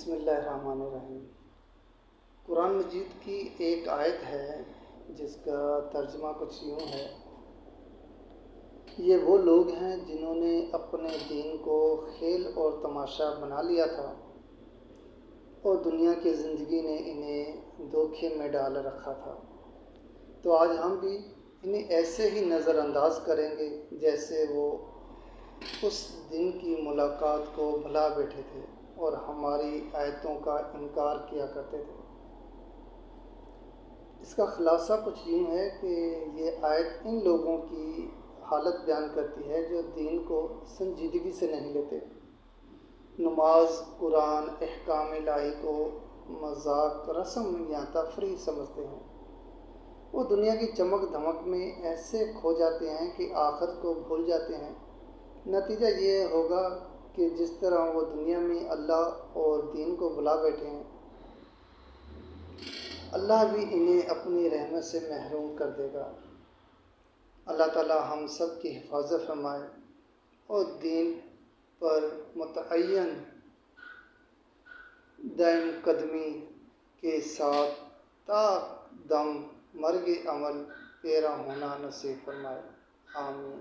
بسم اللہ الرحمن الرحیم۔ قرآن مجید کی ایک آیت ہے جس کا ترجمہ کچھ یوں ہے: یہ وہ لوگ ہیں جنہوں نے اپنے دین کو کھیل اور تماشا بنا لیا تھا اور دنیا کی زندگی نے انہیں دھوکے میں ڈال رکھا تھا، تو آج ہم بھی انہیں ایسے ہی نظر انداز کریں گے جیسے وہ اس دن کی ملاقات کو بھلا بیٹھے تھے اور ہماری آیتوں کا انکار کیا کرتے تھے۔ اس کا خلاصہ کچھ یوں ہے کہ یہ آیت ان لوگوں کی حالت بیان کرتی ہے جو دین کو سنجیدگی سے نہیں لیتے، نماز، قرآن، احکام الہی کو مذاق، رسم یا تفریح سمجھتے ہیں۔ وہ دنیا کی چمک دھمک میں ایسے کھو جاتے ہیں کہ آخرت کو بھول جاتے ہیں۔ نتیجہ یہ ہوگا کہ جس طرح وہ دنیا میں اللہ اور دین کو بھلا بیٹھے ہیں، اللہ بھی انہیں اپنی رحمت سے محروم کر دے گا۔ اللہ تعالی ہم سب کی حفاظت فرمائے اور دین پر متعین دائم قدمی کے ساتھ تا دم مرگ عمل پیرا ہونا نصیب فرمائے۔ آمین۔